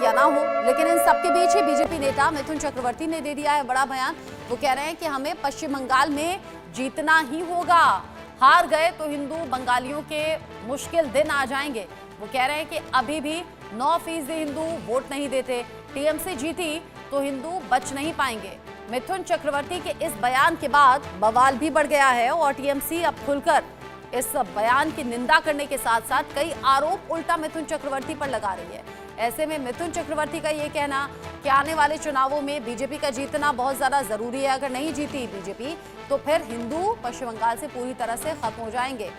या ना हो, लेकिन इन सबके बीच ही बीजेपी नेता मिथुन चक्रवर्ती ने दे दिया है बड़ा बयान। वो कह रहे हैं कि हमें पश्चिम बंगाल में जीतना ही होगा, हार गए तो हिंदू बंगालियों के मुश्किल दिन आ जाएंगे। वो कह रहे हैं कि अभी भी 9% हिंदू वोट नहीं देते, टीएमसी जीती तो हिंदू बच नहीं पाएंगे। मिथुन चक्रवर्ती के इस बयान के बाद बवाल भी बढ़ गया है और टीएमसी अब खुलकर इस बयान की निंदा करने के साथ साथ कई आरोप उल्टा मिथुन चक्रवर्ती पर लगा रही है। ऐसे में मिथुन चक्रवर्ती का ये कहना कि आने वाले चुनावों में बीजेपी का जीतना बहुत ज्यादा जरूरी है, अगर नहीं जीती बीजेपी तो फिर हिंदू पश्चिम बंगाल से पूरी तरह से खत्म हो जाएंगे।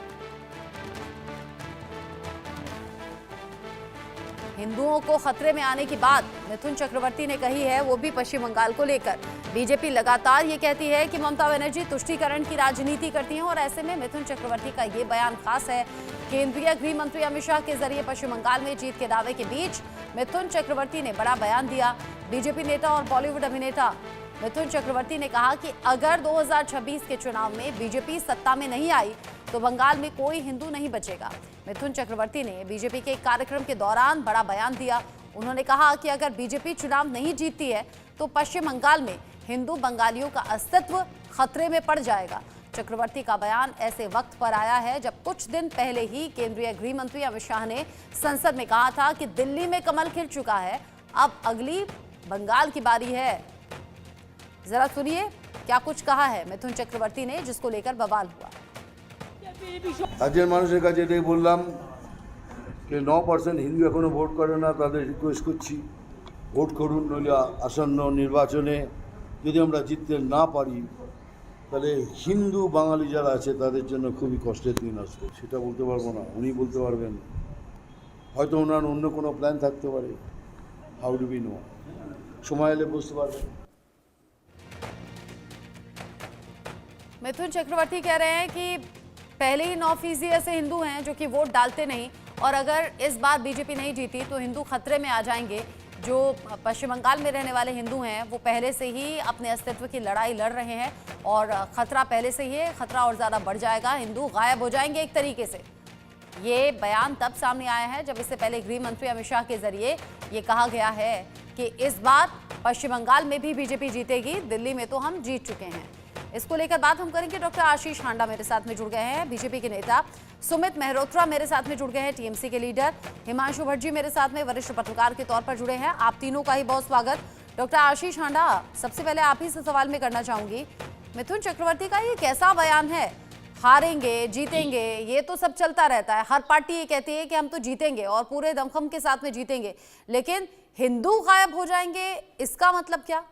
हिंदुओं को खतरे में आने की बात मिथुन चक्रवर्ती ने कही है, वो भी पश्चिम बंगाल को लेकर। बीजेपी लगातार ये कहती है कि ममता बनर्जी तुष्टीकरण की राजनीति करती हैं और ऐसे में मिथुन चक्रवर्ती का ये बयान खास है। केंद्रीय गृह मंत्री अमित शाह के जरिए पश्चिम बंगाल में जीत के दावे के बीच मिथुन चक्रवर्ती ने बड़ा बयान दिया। बीजेपी नेता और बॉलीवुड अभिनेता मिथुन चक्रवर्ती ने कहा कि अगर 2026 के चुनाव में बीजेपी सत्ता में नहीं आई तो बंगाल में कोई हिंदू नहीं बचेगा। मिथुन चक्रवर्ती ने बीजेपी के एक कार्यक्रम के दौरान बड़ा बयान दिया। उन्होंने कहा कि अगर बीजेपी चुनाव नहीं जीतती है तो पश्चिम बंगाल में हिंदू बंगालियों का अस्तित्व खतरे में पड़ जाएगा। चक्रवर्ती का बयान ऐसे वक्त पर आया है जब कुछ दिन पहले ही केंद्रीय गृह मंत्री अमित शाह ने संसद में कहा था कि दिल्ली में कमल खिल चुका है, अब अगली बंगाल की बारी है। जरा सुनिए क्या कुछ कहा है मिथुन चक्रवर्ती ने, जिसको लेकर बवाल हुआ। রাজ্যের মানুষের কাছে এটাই বললাম যে 9% হিন্দু এখনো ভোট করে না, তাদের রিকোয়েস্ট করছি ভোট করুন, নইলে আসন্ন নির্বাচনে যদি আমরা জিততে না পারি তাহলে হিন্দু বাঙালি যারা আছে তাদের জন্য খুবই কষ্টের দিন আসবে। সেটা বলতে পারবো না, উনি বলতে পারবেন, হয়তো ওনার অন্য কোনো প্ল্যান থাকতে পারে। হাউ ডু বি নো, সময় এলে বুঝতে পারবেন। मिथुन चक्रवर्ती कह रहे हैं कि पहले ही 9% ऐसे हिंदू हैं जो कि वोट डालते नहीं, और अगर इस बार बीजेपी नहीं जीती तो हिंदू खतरे में आ जाएंगे। जो पश्चिम बंगाल में रहने वाले हिंदू हैं वो पहले से ही अपने अस्तित्व की लड़ाई लड़ रहे हैं और खतरा पहले से ही है, खतरा और ज़्यादा बढ़ जाएगा, हिंदू गायब हो जाएंगे एक तरीके से। ये बयान तब सामने आया है जब इससे पहले गृह मंत्री अमित शाह के जरिए ये कहा गया है कि इस बार पश्चिम बंगाल में भी बीजेपी जीतेगी, दिल्ली में तो हम जीत चुके हैं। इसको लेकर बात हम करेंगे। डॉक्टर आशीष हांडा मेरे साथ में जुड़ गए हैं, बीजेपी के नेता सुमित मेहरोत्रा मेरे साथ में जुड़ गए हैं, टीएमसी के लीडर हिमांशु भट्ट जी मेरे साथ में वरिष्ठ पत्रकार के तौर पर जुड़े हैं। आप तीनों का ही बहुत स्वागत। डॉक्टर आशीष हांडा, सबसे पहले आप ही से सवाल में करना चाहूंगी, मिथुन चक्रवर्ती का ये कैसा बयान है? हारेंगे जीतेंगे ये तो सब चलता रहता है, हर पार्टी ये कहती है कि हम तो जीतेंगे और पूरे दमखम के साथ में जीतेंगे, लेकिन हिंदू गायब हो जाएंगे, इसका मतलब क्या?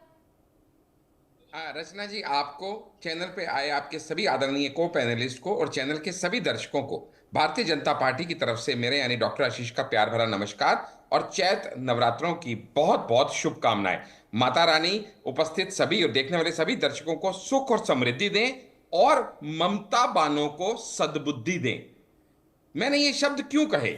रचना जी, आपको चैनल पे आए आपके सभी आदरणीय को पैनलिस्ट को और चैनल के सभी दर्शकों को भारतीय जनता पार्टी की तरफ से मेरे यानी डॉक्टर आशीष का प्यार भरा नमस्कार और चैत्र नवरात्रों की बहुत बहुत शुभकामनाएं। माता रानी उपस्थित सभी और देखने वाले सभी दर्शकों को सुख और समृद्धि दें और ममता बानो को सद्बुद्धि दें। मैंने ये शब्द क्यों कहे,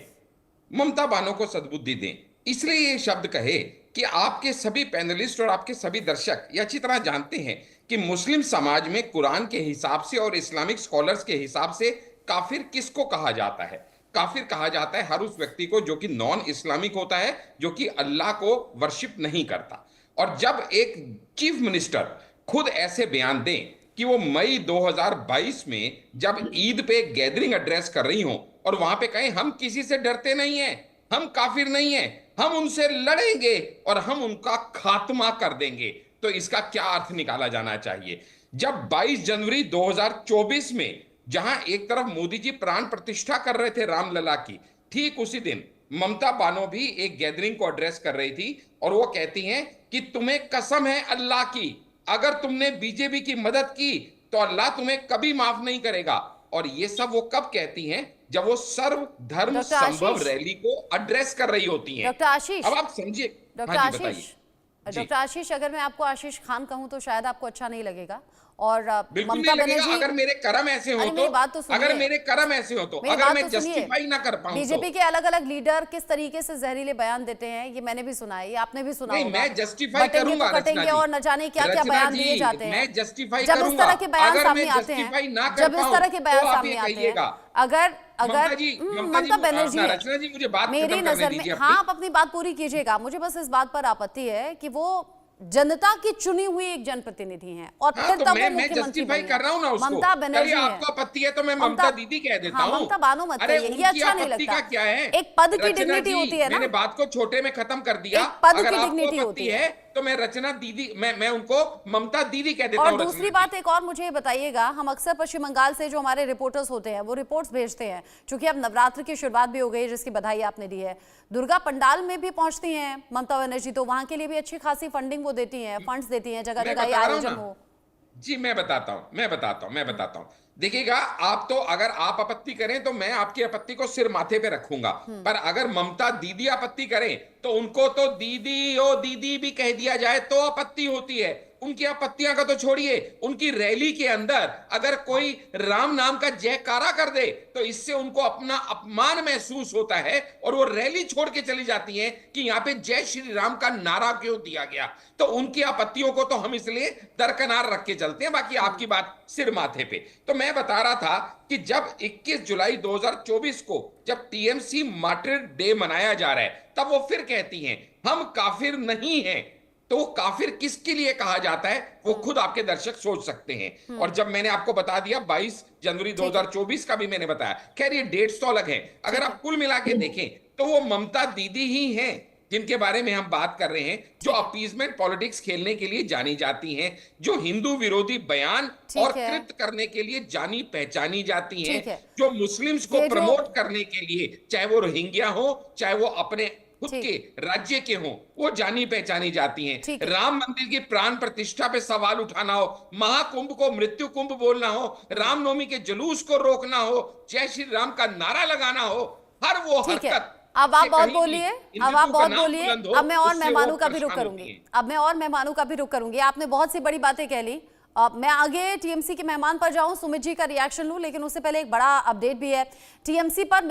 ममता बानो को सद्बुद्धि दें, इसलिए ये शब्द कहे कि आपके सभी पैनलिस्ट और आपके सभी दर्शक ये अच्छी तरह जानते हैं कि मुस्लिम समाज में कुरान के हिसाब से और इस्लामिक स्कॉलर्स के हिसाब से काफिर किसको कहा जाता है? काफिर कहा जाता है हर उस व्यक्ति को जो कि नॉन इस्लामिक होता है, जो कि अल्लाह को वर्शिप नहीं करता। और जब एक चीफ मिनिस्टर खुद ऐसे बयान दें कि वो मई 2022 में जब ईद पे गैदरिंग एड्रेस कर रही हो और वहां पे कहें हम किसी से डरते नहीं हैं, हम काफिर नहीं हैं, हम उनसे लड़ेंगे और हम उनका खात्मा कर देंगे, तो इसका क्या अर्थ निकाला जाना चाहिए? जब 22 जनवरी 2024 में जहां एक तरफ मोदी जी प्राण प्रतिष्ठा कर रहे थे रामलला की, ठीक उसी दिन ममता बानो भी एक गैदरिंग को एड्रेस कर रही थी और वो कहती हैं कि तुम्हें कसम है अल्लाह की, अगर तुमने बीजेपी की मदद की तो अल्लाह तुम्हें कभी माफ नहीं करेगा। और ये सब वो कब कहती हैं? जब वो सर्व धर्म संभव रैली को एड्रेस कर रही होती हैं। डॉक्टर आशीष, अब आप समझिए। डॉक्टर आशीष, अगर मैं आपको आशीष खान कहूं तो शायद आपको अच्छा नहीं लगेगा और ममता बनर्जी, अगर मेरे कर्म ऐसे हो तो, अगर मेरे कर्म ऐसे हो तो, अगर मैं जस्टिफाई ना कर पाऊं तो। बीजेपी के अलग अलग लीडर किस तरीके से जहरीले बयान देते हैं ये मैंने भी सुना है, ये आपने भी सुना होगा। मैं जस्टिफाई करूंगा कटेंगे और न जाने क्या क्या बयान दिए जाते हैं। मैं जस्टिफाई जब इस तरह के बयान सामने आते हैं, जब इस तरह के बयान सामने आते हैं, अगर अगर ममता बनर्जी है, रचना जी मुझे बात मेरी खत्म करने नजर दीजिए में, हाँ आप अपनी बात पूरी कीजिएगा, मुझे बस इस बात पर आपत्ति है कि वो जनता की चुनी हुई एक जनप्रतिनिधि हैं और हाँ, फिर तो तब मैं वो मुख्यमंत्री जस्टिफाई बनी कर रहा हूँ ना है। उसको। ममता बनर्जी चलिए है। आपको आपत्ति है तो मैं ममता दीदी कह देता हाँ, हूँ। ममता बानो मत अरे कहिए, ये उनकी अच्छा नहीं आपत्ति लगता। का क्या है? एक पद की रचना डिग्निटी जी, होती है ना, मैंने बात को छोटे में खत्म कर दिया। एक पद अगर की आपको डिग्निटी आपत्ति होती है। तो मैं रचना दीदी, मैं उनको ममता दीदी कह देता और हूँ। दूसरी बात एक और मुझे बताइएगा, हम अक्सर पश्चिम बंगाल से जो हमारे रिपोर्टर्स होते हैं वो रिपोर्ट्स भेजते हैं, क्योंकि अब नवरात्र की शुरुआत भी हो गई है जिसकी बधाई आपने दी है। दुर्गा पंडाल में भी पहुंचती हैं ममता बनर्जी, तो वहां के लिए भी अच्छी खासी फंडिंग वो देती हैं, फंड्स देती हैं, जगह जगह ये आयोजन हो। जी मैं बताता हूं। देखिएगा, आप तो अगर आप आपत्ति करें तो मैं आपकी आपत्ति को सिर माथे पे रखूंगा, पर अगर ममता दीदी आपत्ति करें तो उनको तो दीदी ओ दीदी भी कह दिया जाए तो आपत्ति होती है। उनकी आपत्तियां का तो छोड़िए, उनकी रैली के अंदर अगर कोई राम नाम का जयकारा कर दे तो इससे उनको अपना अपमान महसूस होता है और वो रैली छोड़ के चली जाती हैं कि यहाँ पे जय श्री राम का नारा क्यों दिया गया। तो उनकी आपत्तियों को तो हम इसलिए दरकिनार रख के चलते हैं, बाकी आपकी बात सिर माथे पे। तो मैं बता रहा था कि जब 21 जुलाई 2024 को जब टीएमसी मार्टिर डे मनाया जा रहा है, तब वो फिर कहती हैं हम काफिर नहीं हैं। तो काफिर किसके लिए कहा जाता है वो खुद आपके दर्शक सोच सकते हैं। और जब मैंने आपको बता दिया 22 जनवरी 2024 का भी मैंने बताया, खैर ये डेट्स तो अलग हैं। अगर आप कुल मिला के देखें तो वो ममता दीदी ही हैं जिनके बारे में हम बात कर रहे हैं, जो अपीजमेंट पॉलिटिक्स खेलने के लिए जानी जाती हैं, जो हिंदू विरोधी बयान और कृत्य करने के लिए जानी पहचानी जाती हैं, जो मुस्लिम्स को प्रमोट करने के लिए, चाहे वो रोहिंग्या हो चाहे वो अपने खुद के राज्य के हों, वो जानी पहचानी जाती हैं। राम मंदिर की प्राण प्रतिष्ठा पे सवाल उठाना हो, महाकुंभ को मृत्यु कुंभ बोलना हो, रामनवमी के जुलूस को रोकना हो, जय श्री राम का नारा लगाना हो, हर वो हरकत। अब आप बहुत बोलिए, अब मैं और मेहमानों का भी रुख करूंगी, आपने बहुत सी बड़ी बातें कह ली। मैं आगे टीएमसी के मेहमान पर जाऊं, सुमित जी का रिएक्शन लूं, लेकिन उससे पहले एक बड़ा अपडेट भी है टीएमसी पर।